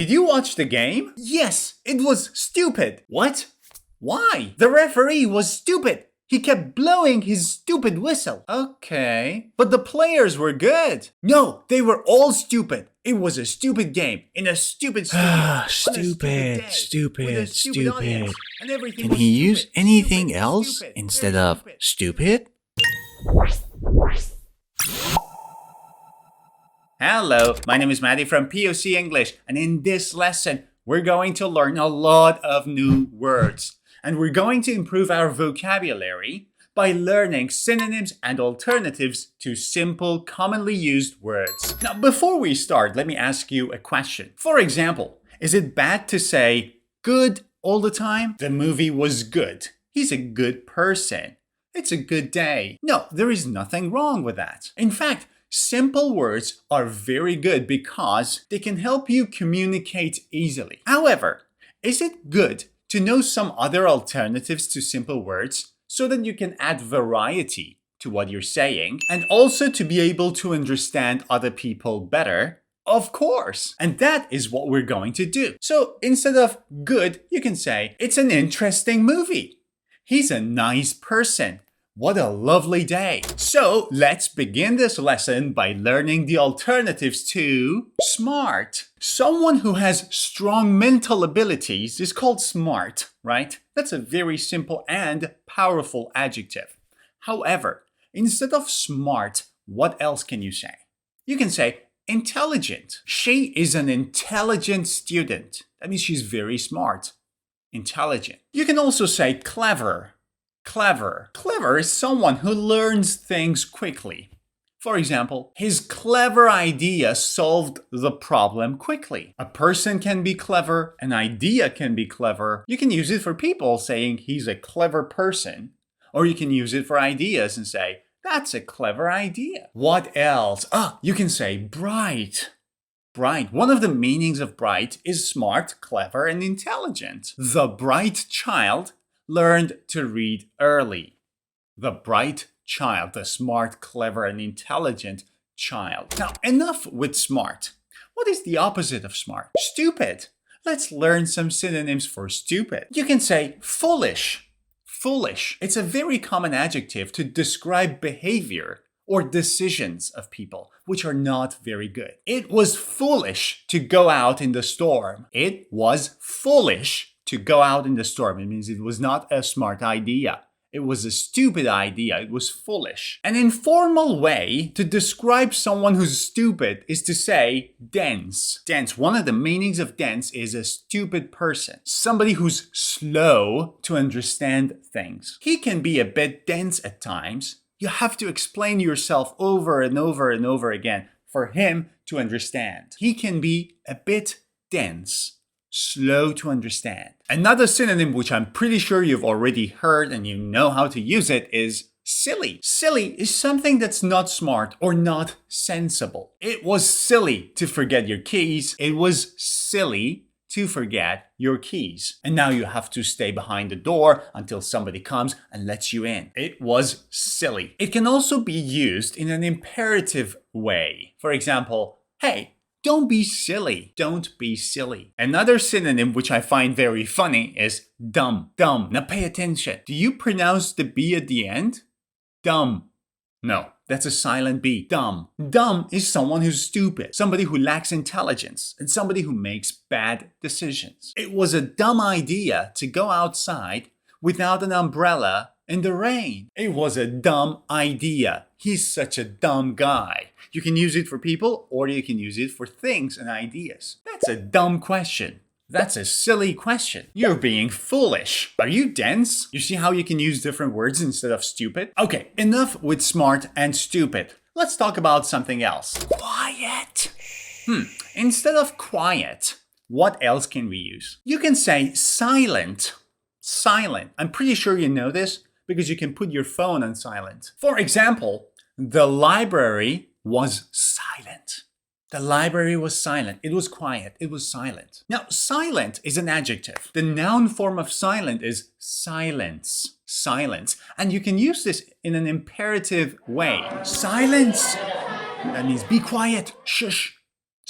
Did you watch the game? Yes, it was stupid. What? Why? The referee was stupid. He kept blowing his stupid whistle. Okay. But the players were good. No, they were all stupid. It was a stupid game in a stupid studio. Stupid. Can he use anything else instead of stupid? Hello, my name is Maddie from POC English, and in this lesson, we're going to learn a lot of new words. And we're going to improve our vocabulary by learning synonyms and alternatives to simple, commonly used words. Now, before we start, let me ask you a question. For example, is it bad to say good all the time? The movie was good. He's a good person. It's a good day. No, there is nothing wrong with that. In fact, simple words are very good because they can help you communicate easily. However, is it good to know some other alternatives to simple words so that you can add variety to what you're saying and also to be able to understand other people better? Of course. And that is what we're going to do. So instead of good, you can say, it's an interesting movie. He's a nice person. What a lovely day. So let's begin this lesson by learning the alternatives to smart. Someone who has strong mental abilities is called smart, right? That's a very simple and powerful adjective. However, instead of smart, what else can you say? You can say intelligent. She is an intelligent student. That means she's very smart. Intelligent. You can also say clever. Clever. Clever is someone who learns things quickly. For example, his clever idea solved the problem quickly. A person can be clever, an idea can be clever. You can use it for people saying he's a clever person, or you can use it for ideas and say, that's a clever idea. What else? You can say bright. Bright. One of the meanings of bright is smart, clever, and intelligent. The bright child learned to read early. The bright child, the smart, clever, and intelligent child. Now, enough with smart. What is the opposite of smart? Stupid. Let's learn some synonyms for stupid. You can say foolish. Foolish. It's a very common adjective to describe behavior or decisions of people, which are not very good. It was foolish to go out in the storm. It was foolish to go out in the storm. It means it was not a smart idea. It was a stupid idea. It was foolish. An informal way to describe someone who's stupid is to say dense. Dense. One of the meanings of dense is a stupid person. Somebody who's slow to understand things. He can be a bit dense at times. You have to explain yourself over and over and over again for him to understand. He can be a bit dense. Slow to understand. Another synonym which I'm pretty sure you've already heard and you know how to use it is silly. Silly is something that's not smart or not sensible. It was silly to forget your keys. It was silly to forget your keys. And now you have to stay behind the door until somebody comes and lets you in. It was silly. It can also be used in an imperative way. For example, hey, don't be silly. Don't be silly. Another synonym which I find very funny is dumb. Dumb. Now pay attention. Do you pronounce the B at the end? Dumb. No, that's a silent B. Dumb. Dumb is someone who's stupid, somebody who lacks intelligence, and somebody who makes bad decisions. It was a dumb idea to go outside without an umbrella in the rain. It was a dumb idea. He's such a dumb guy. You can use it for people or you can use it for things and ideas. That's a dumb question. That's a silly question. You're being foolish. Are you dense? You see how you can use different words instead of stupid? Okay, enough with smart and stupid. Let's talk about something else. Quiet. Instead of quiet, what else can we use? You can say silent. Silent. I'm pretty sure you know this because you can put your phone on silent. For example, the library was silent. The library was silent. It was quiet. It was silent. Now, silent is an adjective. The noun form of silent is silence. Silence. And you can use this in an imperative way. Silence. That means be quiet. Shush.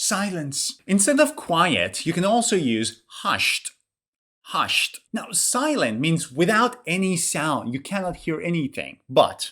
Silence. Instead of quiet, you can also use hushed. Hushed. Now, silent means without any sound. You cannot hear anything. But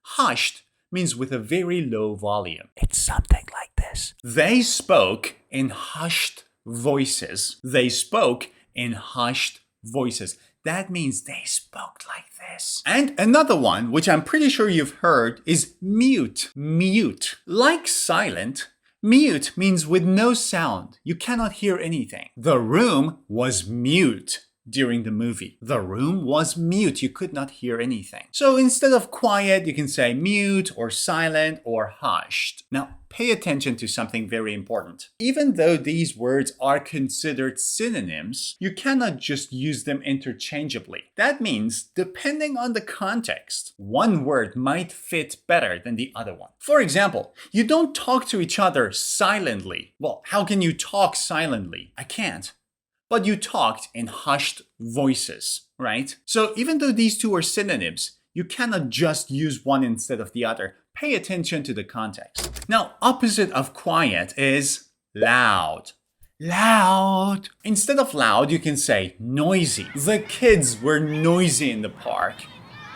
hushed means with a very low volume. It's something like this. They spoke in hushed voices. They spoke in hushed voices. That means they spoke like this. And another one, which I'm pretty sure you've heard, is mute. Mute. Like silent, mute means with no sound. You cannot hear anything. The room was mute during the movie. The room was mute. You could not hear anything. So instead of quiet, you can say mute or silent or hushed. Now, pay attention to something very important. Even though these words are considered synonyms, you cannot just use them interchangeably. That means, depending on the context, one word might fit better than the other one. For example, you don't talk to each other silently. Well, how can you talk silently? I can't. But you talked in hushed voices, right? So even though these two are synonyms, you cannot just use one instead of the other. Pay attention to the context. Now, opposite of quiet is loud. Loud. Instead of loud, you can say noisy. The kids were noisy in the park.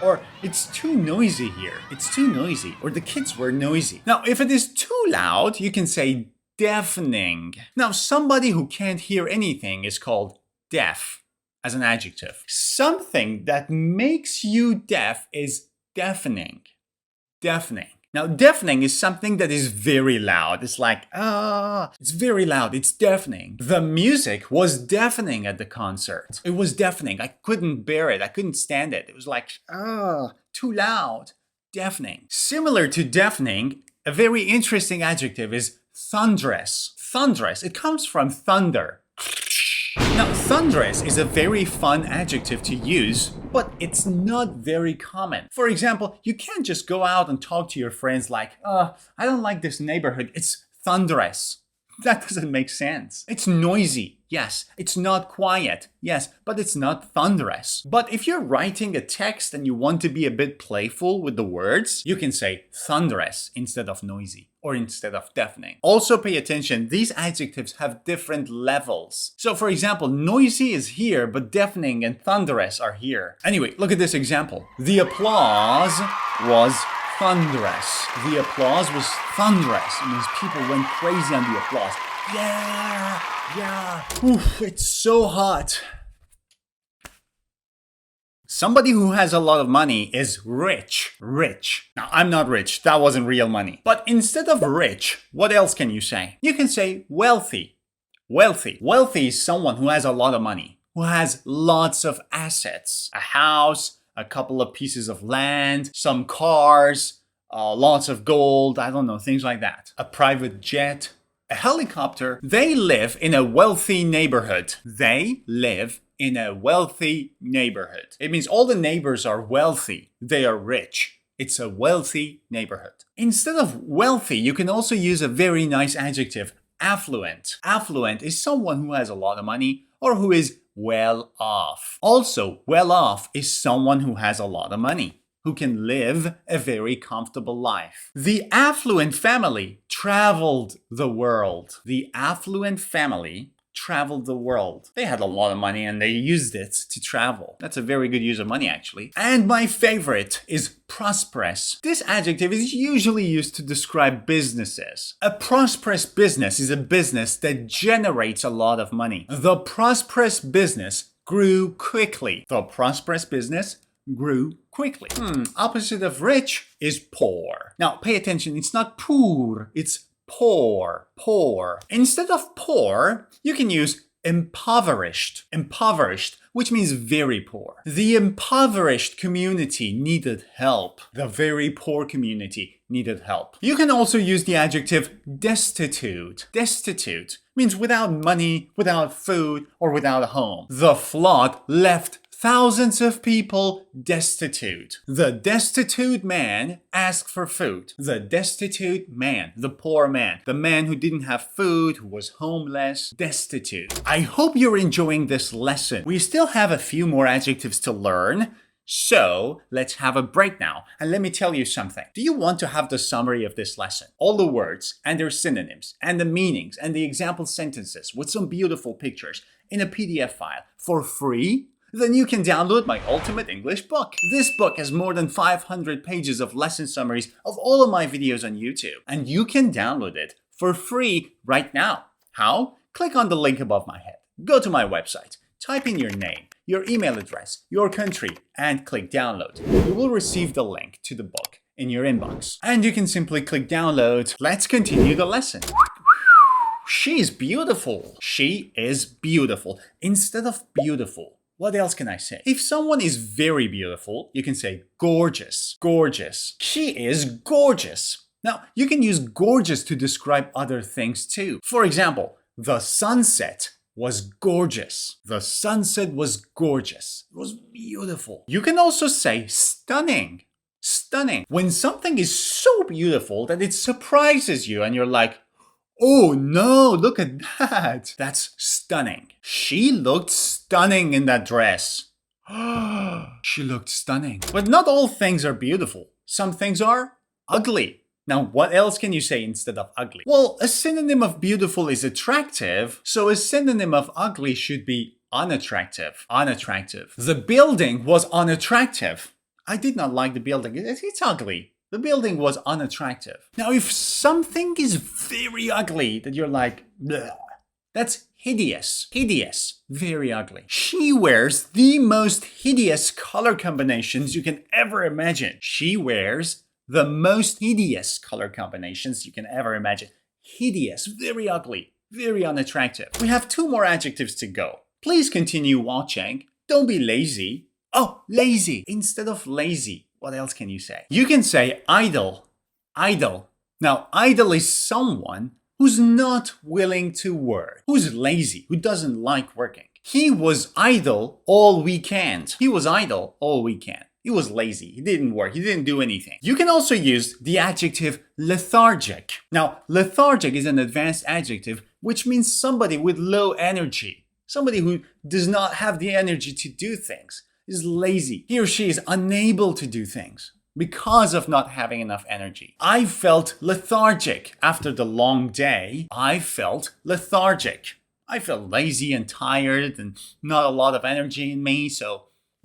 Or it's too noisy here. It's too noisy. Or the kids were noisy. Now, if it is too loud, you can say deafening. Now, somebody who can't hear anything is called deaf as an adjective. Something that makes you deaf is deafening. Deafening. Now, deafening is something that is very loud. It's like, it's very loud. It's deafening. The music was deafening at the concert. It was deafening. I couldn't bear it. I couldn't stand it. It was like, too loud. Deafening. Similar to deafening, a very interesting adjective is thunderous. Thunderous. It comes from thunder. Now, thunderous is a very fun adjective to use, but it's not very common. For example, you can't just go out and talk to your friends like, I don't like this neighborhood. It's thunderous. That doesn't make sense. It's noisy. Yes. It's not quiet. Yes. But it's not thunderous. But if you're writing a text and you want to be a bit playful with the words, you can say thunderous instead of noisy or instead of deafening. Also pay attention, these adjectives have different levels. So for example, noisy is here, but deafening and thunderous are here. Anyway, look at this example. The applause was thunderous. The applause was thunderous. It means people went crazy on the applause. Yeah, yeah. Oof, it's so hot. Somebody who has a lot of money is rich. Rich. Now, I'm not rich. That wasn't real money. But instead of rich, what else can you say? You can say wealthy. Wealthy. Wealthy is someone who has a lot of money, who has lots of assets. A house, a couple of pieces of land, some cars, lots of gold, I don't know, things like that. A private jet, a helicopter. They live in a wealthy neighborhood. They live in a wealthy neighborhood. It means all the neighbors are wealthy. They are rich. It's a wealthy neighborhood. Instead of wealthy, you can also use a very nice adjective, affluent. Affluent is someone who has a lot of money or who is well off. Also, well off is someone who has a lot of money, who can live a very comfortable life. The affluent family traveled the world. The affluent family traveled the world. They had a lot of money and they used it to travel. That's a very good use of money, actually. And my favorite is prosperous. This adjective is usually used to describe businesses. A prosperous business is a business that generates a lot of money. The prosperous business grew quickly. The prosperous business grew quickly. Opposite of rich is poor. Now, pay attention. It's not poor. It's poor. Poor. Instead of poor, you can use impoverished. Impoverished, which means very poor. The impoverished community needed help. The very poor community needed help. You can also use the adjective destitute. Destitute means without money, without food, or without a home. The flood left thousands of people destitute. The destitute man asked for food. The destitute man, the poor man, the man who didn't have food, who was homeless, destitute. I hope you're enjoying this lesson. We still have a few more adjectives to learn. So let's have a break now, and let me tell you something. Do you want to have the summary of this lesson? All the words and their synonyms and the meanings and the example sentences with some beautiful pictures in a PDF file for free? Then you can download my Ultimate English book. This book has more than 500 pages of lesson summaries of all of my videos on YouTube, and you can download it for free right now. How? Click on the link above my head. Go to my website, type in your name, your email address, your country, and click download. You will receive the link to the book in your inbox. And you can simply click download. Let's continue the lesson. She's beautiful. She is beautiful. Instead of beautiful, what else can I say? If someone is very beautiful, you can say gorgeous. Gorgeous. She is gorgeous. Now, you can use gorgeous to describe other things too. For example, the sunset was gorgeous. The sunset was gorgeous. It was beautiful. You can also say stunning. Stunning. When something is so beautiful that it surprises you and you're like, oh no, look at that. That's stunning. She looked stunning in that dress. She looked stunning. But not all things are beautiful. Some things are ugly. Now, what else can you say instead of ugly? Well, a synonym of beautiful is attractive, so a synonym of ugly should be unattractive. Unattractive. The building was unattractive. I did not like the building. It's ugly. The building was unattractive. Now, if something is very ugly that you're like, bleh, that's hideous. Hideous. Very ugly. She wears the most hideous color combinations you can ever imagine. She wears the most hideous color combinations you can ever imagine. Hideous, very ugly, very unattractive. We have 2 more adjectives to go. Please continue watching. Don't be lazy. Oh, lazy. Instead of lazy, what else can you say? You can say idle. Idle. Now, idle is someone who's not willing to work, who's lazy, who doesn't like working. He was idle all weekend. He was idle all weekend. He was lazy. He didn't work. He didn't do anything. You can also use the adjective lethargic. Now, lethargic is an advanced adjective which means somebody with low energy. Somebody who does not have the energy to do things. Is lazy. He or she is unable to do things because of not having enough energy. I felt lethargic after the long day. I felt lethargic. I felt lazy and tired and not a lot of energy in me, so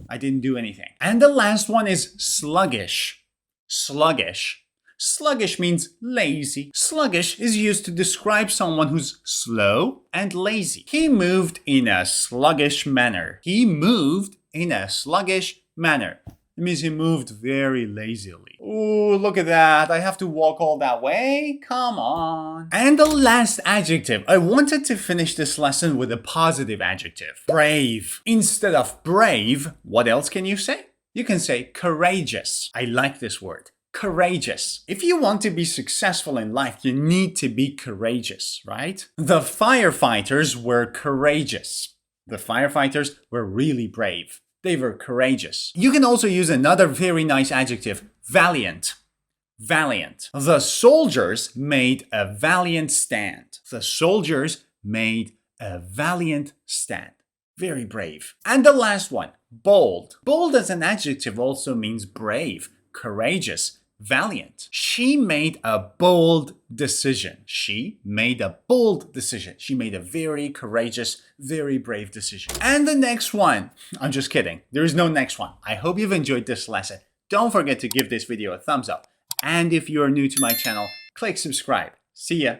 I didn't do anything. And the last one is sluggish. Sluggish. Sluggish means lazy. Sluggish is used to describe someone who's slow and lazy. He moved in a sluggish manner. He moved in a sluggish manner. It means he moved very lazily. Oh, look at that. I have to walk all that way? Come on. And the last adjective. I wanted to finish this lesson with a positive adjective. Brave. Instead of brave, what else can you say? You can say courageous. I like this word. Courageous. If you want to be successful in life, you need to be courageous, right? The firefighters were courageous. The firefighters were really brave. They were courageous. You can also use another very nice adjective, valiant. Valiant. The soldiers made a valiant stand. The soldiers made a valiant stand. Very brave. And the last one, bold. Bold as an adjective also means brave, courageous, valiant. She made a bold decision. She made a bold decision. She made a very courageous, very brave decision. And the next one, I'm just kidding. There is no next one. I hope you've enjoyed this lesson. Don't forget to give this video a thumbs up. And if you are new to my channel, click subscribe. See ya.